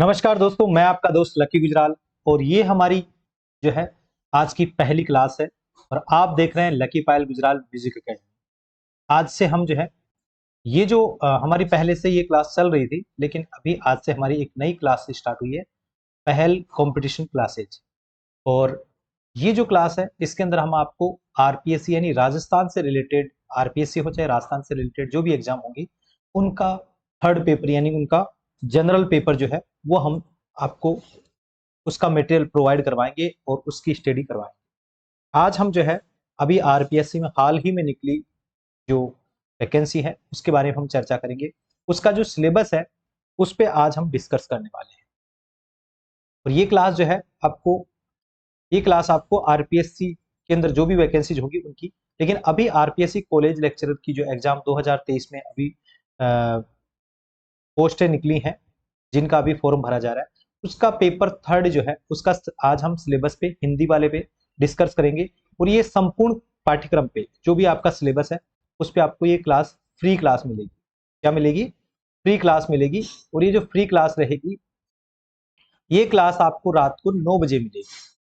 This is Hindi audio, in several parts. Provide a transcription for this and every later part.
नमस्कार दोस्तों, मैं आपका दोस्त लकी गुजराल और ये हमारी जो है आज की पहली क्लास है और आप देख रहे हैं लकी पायल गुजराल म्यूजिक एकेडमी। आज से हम जो है ये जो हमारी पहले से ये क्लास चल रही थी, लेकिन अभी आज से हमारी एक नई क्लास स्टार्ट हुई है, पहल कंपटीशन क्लासेज। और ये जो क्लास है इसके अंदर हम आपको आरपीएससी यानी राजस्थान से रिलेटेड, आरपीएससी हो चाहे राजस्थान से रिलेटेड जो भी एग्जाम होंगी उनका थर्ड पेपर यानी उनका जनरल पेपर जो है वो हम आपको उसका मटेरियल प्रोवाइड करवाएंगे और उसकी स्टडी करवाएंगे। आज हम जो है अभी आरपीएससी में हाल ही में निकली जो वैकेंसी है उसके बारे में हम चर्चा करेंगे। उसका जो सिलेबस है उस पे आज हम डिस्कस करने वाले हैं। और ये क्लास आपको आरपीएससी के अंदर जो भी वैकेंसीज होगी उनकी, लेकिन अभी आरपीएससी कॉलेज लेक्चरर की जो एग्जाम 2023 में अभी पोस्टें निकली हैं जिनका अभी फॉर्म भरा जा रहा है, उसका पेपर थर्ड जो है उसका आज हम सिलेबस पे हिंदी वाले पे डिस्कस करेंगे। और ये संपूर्ण पाठ्यक्रम पे जो भी आपका सिलेबस है उस पे आपको ये क्लास फ्री क्लास मिलेगी। क्या मिलेगी? फ्री क्लास मिलेगी। और ये जो फ्री क्लास रहेगी ये क्लास आपको रात को 9 बजे मिलेगी।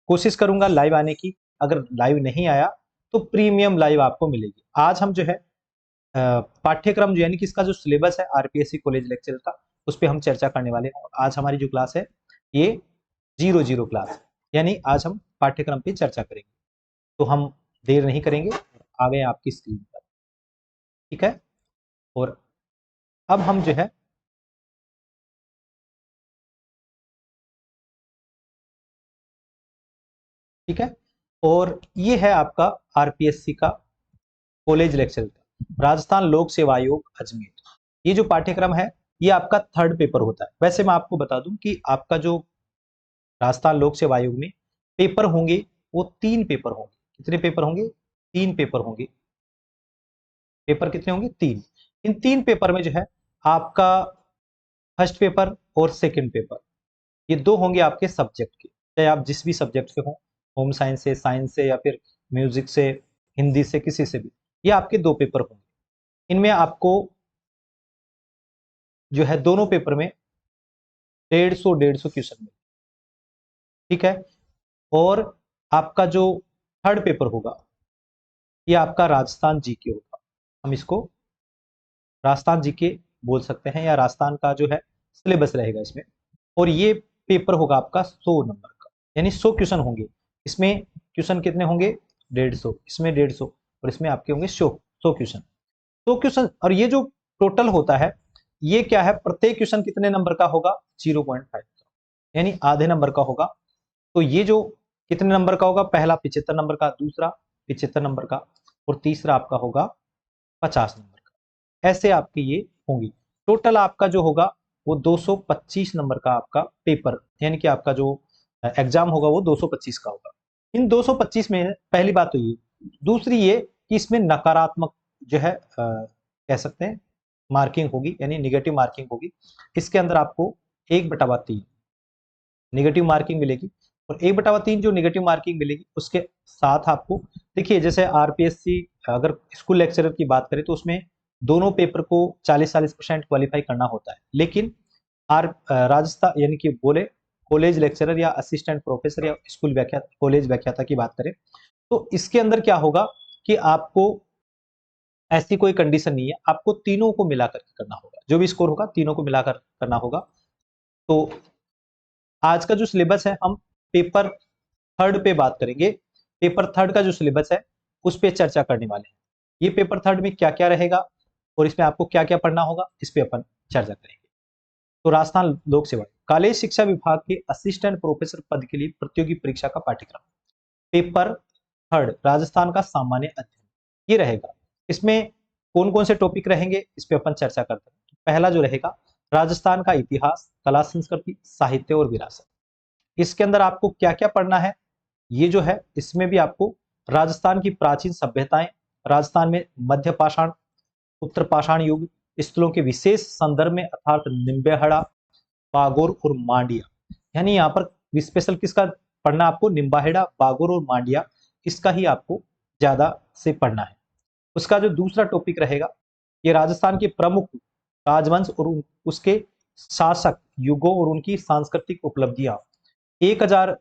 कोशिश करूंगा लाइव आने की, अगर लाइव नहीं आया तो प्रीमियम लाइव आपको मिलेगी। आज हम जो है पाठ्यक्रम जो यानी कि इसका जो सिलेबस है आरपीएससी कॉलेज लेक्चर का उस पर हम चर्चा करने वाले हैं। आज हमारी जो क्लास है ये 00 क्लास, यानी आज हम पाठ्यक्रम पे चर्चा करेंगे। तो हम देर नहीं करेंगे, आ गए आपकी स्क्रीन पर, ठीक है। और अब हम जो है ठीक है, और ये है आपका आरपीएससी का कॉलेज लेक्चर का राजस्थान लोक सेवा आयोग अजमेर। ये जो पाठ्यक्रम है ये आपका थर्ड पेपर होता है। वैसे मैं आपको बता दूं कि आपका जो राजस्थान लोक सेवा आयोग में पेपर होंगे वो 3 पेपर होंगे। कितने पेपर होंगे? 3 पेपर होंगे। पेपर कितने होंगे? 3। इन 3 पेपर में जो है आपका फर्स्ट पेपर और सेकंड पेपर ये दो होंगे आपके सब्जेक्ट के, चाहे आप जिस भी सब्जेक्ट से हो, होम साइंस से, साइंस से, या फिर म्यूजिक से, हिंदी से, किसी से भी, ये आपके 2 पेपर होंगे। इनमें आपको जो है दोनों पेपर में 150 क्वेश्चन मिले, ठीक है। और आपका जो थर्ड पेपर होगा ये आपका राजस्थान जीके होगा। हम इसको राजस्थान जीके बोल सकते हैं या राजस्थान का जो है सिलेबस रहेगा इसमें। और ये पेपर होगा आपका 100 नंबर का, यानी 100 क्वेश्चन होंगे। इसमें क्वेश्चन कितने होंगे? 150, इसमें 150 और इसमें आपके होंगे 100 क्वेश्चन। 100 क्वेश्चन, और ये जो टोटल होता है ये क्या है? प्रत्येक क्वेश्चन कितने नंबर का होगा? 0.5, यानी आधे नंबर का होगा। तो ये जो कितने नंबर का होगा? पहला 75 नंबर का, दूसरा 75 नंबर का और तीसरा आपका होगा 50 नंबर का। ऐसे आपके ये होंगी। टोटल आपका जो होगा वो 225 नंबर का आपका पेपर, यानी कि आपका जो एग्जाम होगा वो 225 का होगा। इन 225 में पहली बात तो ये, दूसरी ये कि इसमें नकारात्मक जो है कह सकते हैं मार्किंग होगी, यानी निगेटिव मार्किंग होगी। इसके अंदर आपको 1/3 निगेटिव मार्किंग मिलेगी। और 1/3 जो निगेटिव मार्किंग मिलेगी उसके साथ आपको देखिए, जैसे आरपीएससी अगर स्कूल लेक्चरर की बात करें तो उसमें दोनों पेपर को 40-40% क्वालिफाई करना होता है। लेकिन राजस्थान यानी कि बोले कॉलेज लेक्चरर या असिस्टेंट प्रोफेसर या स्कूल व्याख्याता, कॉलेज व्याख्याता की बात करें तो इसके अंदर क्या होगा कि आपको ऐसी कोई कंडीशन नहीं है, आपको तीनों को मिलाकर करना होगा। जो भी स्कोर होगा तीनों को मिलाकर करना होगा। तो आज का जो सिलेबस है हम पेपर थर्ड पे बात करेंगे। पेपर थर्ड का जो सिलेबस है उस पे चर्चा करने वाले हैं। ये पेपर थर्ड में क्या क्या रहेगा और इसमें आपको क्या क्या पढ़ना होगा इस पे अपन चर्चा करेंगे। तो राजस्थान लोक सेवा कॉलेज शिक्षा विभाग के असिस्टेंट प्रोफेसर पद के लिए प्रतियोगी परीक्षा का पाठ्यक्रम पेपर थर्ड राजस्थान का सामान्य अध्ययन ये रहेगा। इसमें कौन कौन से टॉपिक रहेंगे इस पे अपन चर्चा करते हैं। तो पहला जो रहेगा राजस्थान का इतिहास, कला, संस्कृति, साहित्य और विरासत। इसके अंदर आपको क्या क्या पढ़ना है ये जो है इसमें भी आपको राजस्थान की प्राचीन सभ्यताएं, राजस्थान में मध्य पाषाण, उत्तर पाषाण युग, स्थलों के विशेष संदर्भ में अर्थात निम्बेहड़ा, बागोर और मांडिया, यानी यहाँ पर स्पेशल किसका पढ़ना आपको? निम्बाहेड़ा, बागोर और मांडिया, इसका ही आपको ज्यादा से पढ़ना है। उसका जो दूसरा टॉपिक रहेगा ये राजस्थान के प्रमुख राजवंश और उसके शासक युगों और उनकी सांस्कृतिक उपलब्धियां 1000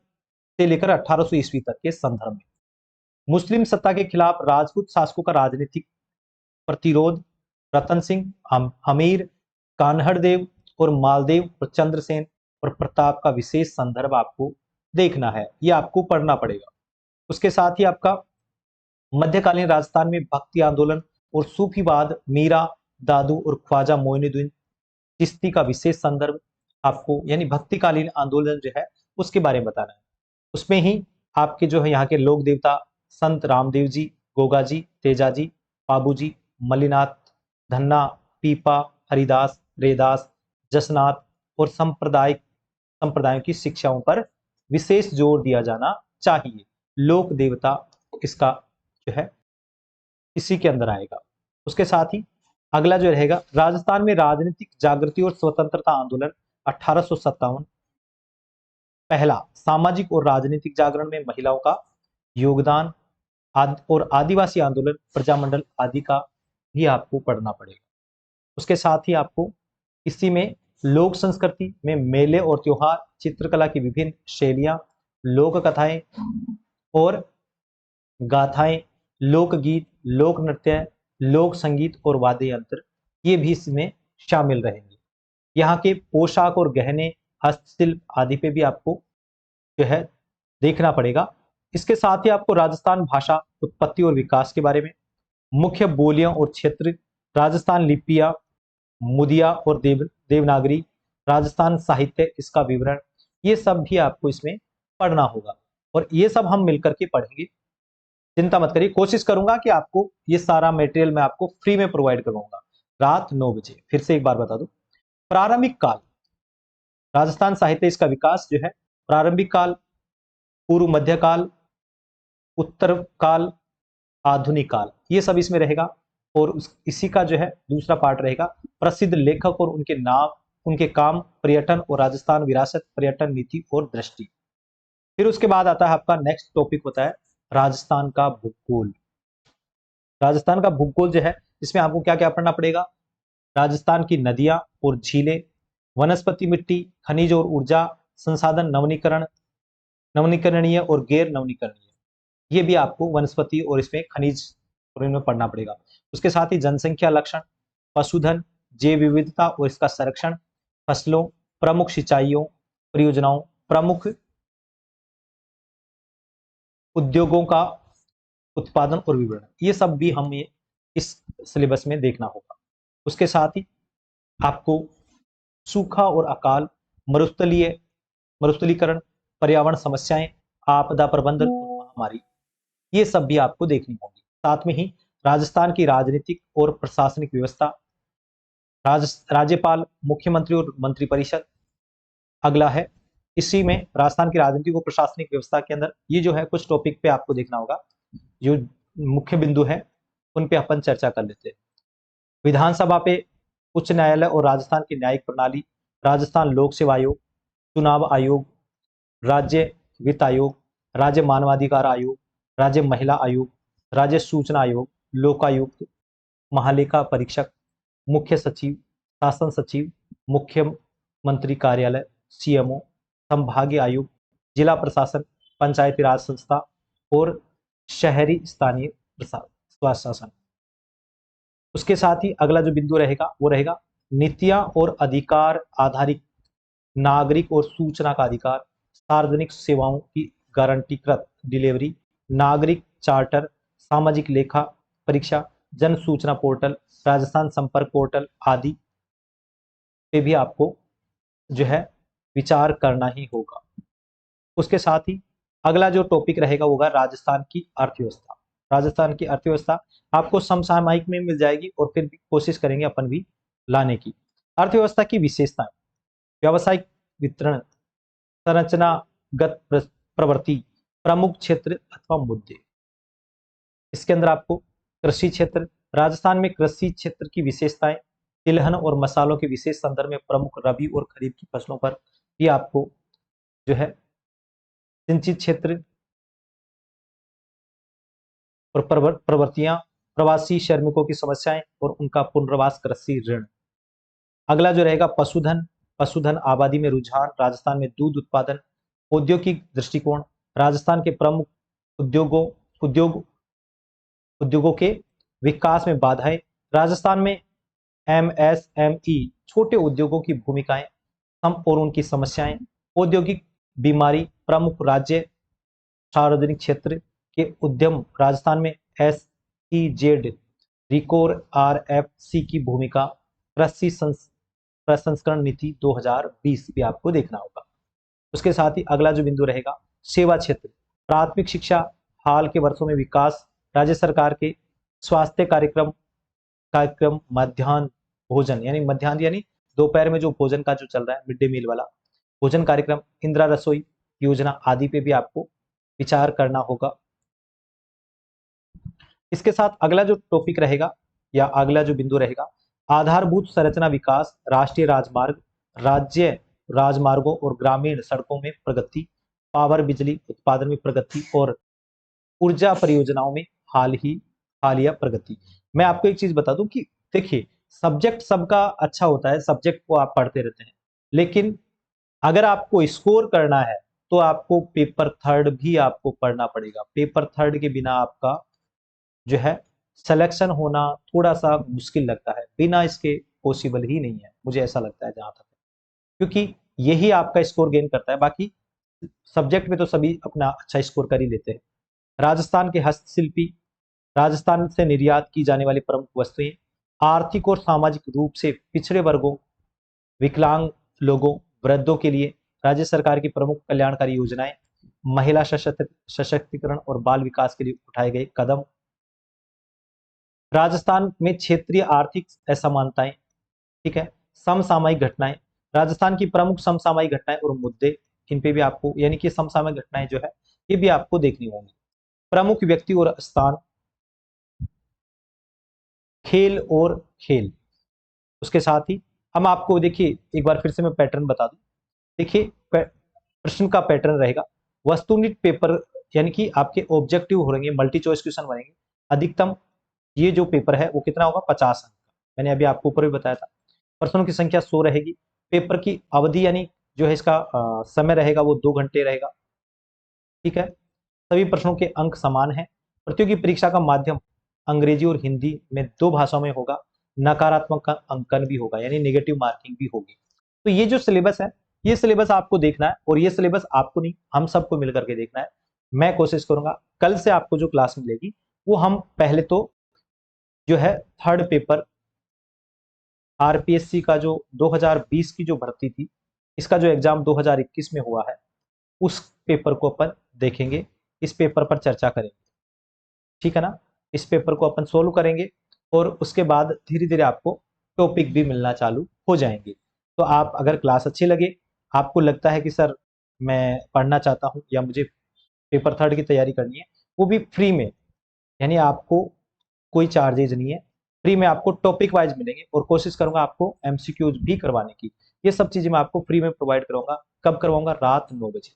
से लेकर 1800 ईस्वी तक के संदर्भ में मुस्लिम सत्ता के खिलाफ राजपूत शासकों का राजनीतिक प्रतिरोध, रतन सिंह, हमीर, कान्हड़ देव और मालदेव और चंद्रसेन और प्रताप का विशेष संदर्भ आपको देखना है, ये आपको पढ़ना पड़ेगा। उसके साथ ही आपका मध्यकालीन राजस्थान में भक्ति आंदोलन और सूफीवाद, मीरा, दादू और ख्वाजा मोइनुद्दीन चिश्ती का विशेष संदर्भ आपको, यानी भक्तिकालीन आंदोलन जो है उसके बारे में बताना है। उसमें ही आपके जो है यहाँ के लोक देवता संत रामदेव जी, गोगा जी, तेजा जी, बाबू जी, मल्लीनाथ, धन्ना, पीपा, हरिदास, रेदास, जसनाथ और संप्रदायों की शिक्षाओं पर विशेष जोर दिया जाना चाहिए। लोक देवता इसका जो है इसी के अंदर आएगा। उसके साथ ही अगला जो रहेगा, राजस्थान में राजनीतिक जागृति और स्वतंत्रता आंदोलन 1857। पहला, सामाजिक और राजनीतिक जागरण में महिलाओं का योगदान और आदिवासी आंदोलन, प्रजामंडल आदि का भी आपको पढ़ना पड़ेगा। उसके साथ ही आपको इसी में लोक संस्कृति में मेले और त्योहार, चित्रकला की विभिन्न शैलियां, लोक कथाएं और गाथाएं, लोकगीत, लोक नृत्य, लोक संगीत और वाद्य यंत्र, ये भी इसमें शामिल रहेंगे। यहाँ के पोशाक और गहने, हस्तशिल्प आदि पे भी आपको जो है देखना पड़ेगा। इसके साथ ही आपको राजस्थान भाषा, उत्पत्ति और विकास के बारे में, मुख्य बोलियां और क्षेत्र, राजस्थान लिपियां, मुदिया और देवनागरी, राजस्थान साहित्य, इसका विवरण, ये सब भी आपको इसमें पढ़ना होगा और ये सब हम मिलकर के पढ़ेंगे। चिंता मत करिए, कोशिश करूंगा कि आपको ये सारा मटेरियल मैं आपको फ्री में प्रोवाइड करवाऊंगा रात 9 बजे। फिर से एक बार बता दूं, प्रारंभिक काल, राजस्थान साहित्य, इसका विकास जो है प्रारंभिक काल, पूर्व मध्यकाल, उत्तर काल, आधुनिक काल, ये सब इसमें रहेगा। और इसी का जो है दूसरा पार्ट रहेगा प्रसिद्ध लेखक और उनके नाम, उनके काम, पर्यटन और राजस्थान विरासत, पर्यटन नीति और दृष्टि। फिर उसके बाद आता है आपका नेक्स्ट टॉपिक होता है राजस्थान का भूगोल। राजस्थान का भूगोल जो है इसमें आपको क्या क्या पढ़ना पड़ेगा, राजस्थान की नदियां और झीलें, वनस्पति, मिट्टी, खनिज और ऊर्जा संसाधन, नवनीकरणीय और गैर नवनीकरणीय, ये भी आपको वनस्पति और इसमें खनिज और इनमें पढ़ना पड़ेगा। उसके साथ ही जनसंख्या लक्षण, पशुधन, जैव विविधता और इसका संरक्षण, फसलों, प्रमुख सिंचाइयों, परियोजनाओं, प्रमुख उद्योगों का उत्पादन और विवरण, ये सब भी हम ये इस सिलेबस में देखना होगा। उसके साथ ही आपको सूखा और अकाल, मरुस्थलीकरण, पर्यावरण समस्याएं, आपदा प्रबंधन और महामारी, ये सब भी आपको देखनी होगी। साथ में ही राजस्थान की राजनीतिक और प्रशासनिक व्यवस्था, राज्यपाल, मुख्यमंत्री और मंत्रिपरिषद अगला है। इसी में राजस्थान की राजनीतिक और प्रशासनिक व्यवस्था के अंदर ये जो है कुछ टॉपिक पे आपको देखना होगा, जो मुख्य बिंदु है उन पे अपन चर्चा कर लेते हैं। विधानसभा पे, उच्च न्यायालय और राजस्थान की न्यायिक प्रणाली, राजस्थान लोक सेवा आयोग, चुनाव आयोग, राज्य वित्त आयोग, राज्य मानवाधिकार आयोग, राज्य महिला आयोग, राज्य सूचना आयोग, लोकायुक्त, महालेखा परीक्षक, मुख्य सचिव, शासन सचिव, मुख्यमंत्री कार्यालय, सीएमओ, संभागीय आयुक्त, जिला प्रशासन, पंचायती राज संस्था और शहरी स्थानीय प्रशासन। उसके साथ ही अगला जो बिंदु रहेगा वो रहेगा नीतियां और अधिकार आधारित नागरिक और सूचना का अधिकार, सार्वजनिक सेवाओं की गारंटीकृत डिलीवरी, नागरिक चार्टर, सामाजिक लेखा परीक्षा, जन सूचना पोर्टल, राजस्थान संपर्क पोर्टल आदि पे भी आपको जो है विचार करना ही होगा। उसके साथ ही अगला जो टॉपिक रहेगा वो होगा राजस्थान की अर्थव्यवस्था। राजस्थान की अर्थव्यवस्था आपको समसामयिक में मिल जाएगी और फिर भी कोशिश करेंगे अपन भी लाने की। अर्थव्यवस्था की विशेषताएं, व्यावसायिक वितरण, संरचनागत प्रवृत्ति, प्रमुख क्षेत्र अथवा मुद्दे। इसके अंदर आपको कृषि क्षेत्र, राजस्थान में कृषि क्षेत्र की विशेषताएं, तिलहन और मसालों के विशेष संदर्भ में प्रमुख रबी और खरीफ की फसलों पर भी आपको जो है सिंचित क्षेत्र और प्रवृत्तियां, प्रवासी श्रमिकों की समस्याएं और उनका पुनर्वास, कृषि ऋण। अगला जो रहेगा पशुधन, पशुधन आबादी में रुझान, राजस्थान में दूध उत्पादन, औद्योगिक दृष्टिकोण, राजस्थान के प्रमुख उद्योगों के विकास में बाधाएं, राजस्थान में एमएसएमई छोटे उद्योगों की भूमिकाएं हम और उनकी समस्याएं, औद्योगिक बीमारी, प्रमुख राज्य सार्वजनिक क्षेत्र के उद्यम, राजस्थान में एसईजेड, रिकोर आरएफसी की भूमिका, कृषि प्रसंस्करण नीति 2020 भी आपको देखना होगा। उसके साथ ही अगला जो बिंदु रहेगा सेवा क्षेत्र, प्राथमिक शिक्षा, हाल के वर्षों में विकास, राज्य सरकार के स्वास्थ्य कार्यक्रम मध्याह्न भोजन यानी दोपहर में जो भोजन का जो चल रहा है मिड डे मील वाला भोजन कार्यक्रम, इंदिरा रसोई योजना आदि पे भी आपको विचार करना होगा। इसके साथ अगला जो टॉपिक रहेगा या अगला जो बिंदु रहेगा आधारभूत संरचना विकास, राष्ट्रीय राजमार्ग, राज्य राजमार्गों और ग्रामीण सड़कों में प्रगति, पावर बिजली उत्पादन में प्रगति और ऊर्जा परियोजनाओं में हालिया प्रगति। मैं आपको एक चीज बता दूं कि देखिए सब्जेक्ट सबका अच्छा होता है, सब्जेक्ट को आप पढ़ते रहते हैं, लेकिन अगर आपको स्कोर करना है तो आपको पेपर थर्ड भी आपको पढ़ना पड़ेगा। पेपर थर्ड के बिना आपका जो है सिलेक्शन होना थोड़ा सा मुश्किल लगता है, बिना इसके पॉसिबल ही नहीं है, मुझे ऐसा लगता है जहां तक, क्योंकि यही आपका स्कोर गेन करता है। बाकी सब्जेक्ट में तो सभी अपना अच्छा स्कोर कर ही लेते हैं। राजस्थान के हस्तशिल्पी, राजस्थान से निर्यात की जाने वाली प्रमुख वस्तुएं, आर्थिक और सामाजिक रूप से पिछड़े वर्गों, विकलांग लोगों, वृद्धों के लिए राज्य सरकार की प्रमुख कल्याणकारी योजनाएं, महिला सशक्तिकरण और बाल विकास के लिए उठाए गए कदम, राजस्थान में क्षेत्रीय आर्थिक असमानताएं, ठीक है, समसामयिक घटनाएं, राजस्थान की प्रमुख समसामयिक घटनाएं और मुद्दे, इन पे भी आपको यानी कि समसामयिक घटनाएं जो है ये भी आपको देखनी होंगी। प्रमुख व्यक्ति और स्थान, खेल, उसके साथ ही हम आपको देखिए एक बार फिर से मैं पैटर्न बता दूं। देखिए प्रश्न का पैटर्न रहेगा वस्तुनिष्ठ पेपर यानी कि आपके ऑब्जेक्टिव हो रहेंगे, मल्टी चॉइस क्वेश्चन बनेंगे। अधिकतम ये जो पेपर है वो कितना होगा 50 अंक का, मैंने अभी आपको ऊपर भी बताया था। प्रश्नों की संख्या 100 रहेगी। पेपर की अवधि यानी जो है इसका समय रहेगा वो 2 घंटे रहेगा, ठीक है। सभी प्रश्नों के अंक समान है। प्रतियोगी परीक्षा का माध्यम अंग्रेजी और हिंदी में 2 भाषाओं में होगा। नकारात्मक अंकन भी होगा यानी नेगेटिव मार्किंग भी होगी। तो ये जो सिलेबस है ये सिलेबस आपको देखना है, और ये सिलेबस आपको नहीं हम सबको मिलकर के देखना है। मैं कोशिश करूंगा कल से आपको जो क्लास मिलेगी वो हम पहले तो जो है थर्ड पेपर आरपीएससी का जो 2020 की जो भर्ती थी इसका जो एग्जाम 2021 में हुआ है उस पेपर को अपन देखेंगे, इस पेपर पर चर्चा करेंगे, ठीक है ना। इस पेपर को अपन सोल्व करेंगे और उसके बाद धीरे धीरे आपको टॉपिक भी मिलना चालू हो जाएंगे। तो आप अगर क्लास अच्छी लगे, आपको लगता है कि सर मैं पढ़ना चाहता हूँ या मुझे पेपर थर्ड की तैयारी करनी है, वो भी फ्री में, यानी आपको कोई चार्जेज नहीं है, फ्री में आपको टॉपिक वाइज मिलेंगे, और कोशिश करूंगा आपको एमसीक्यूज भी करवाने की। ये सब चीजें मैं आपको फ्री में प्रोवाइड कराऊंगा। कब करवाऊंगा? रात 9 बजे।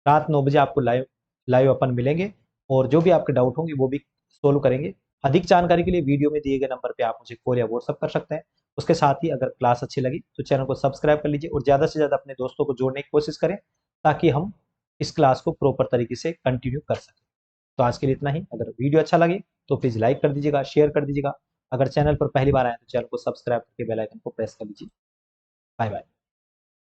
रात 9 बजे आपको लाइव लाइव अपन मिलेंगे, और जो भी आपके डाउट होंगे वो भी सोल्व करेंगे। अधिक जानकारी के लिए वीडियो में दिए गए नंबर पे आप मुझे कॉल या व्हाट्सअप कर सकते हैं। उसके साथ ही अगर क्लास अच्छी लगी तो चैनल को सब्सक्राइब कर लीजिए, और ज़्यादा से ज़्यादा अपने दोस्तों को जोड़ने की कोशिश करें ताकि हम इस क्लास को प्रॉपर तरीके से कंटिन्यू कर सकें। तो आज के लिए इतना ही। अगर वीडियो अच्छा लगे तो प्लीज़ लाइक कर दीजिएगा, शेयर कर दीजिएगा। अगर चैनल पर पहली बार आए तो चैनल को सब्सक्राइब करके बेल आइकन को प्रेस कर लीजिए। Bye bye.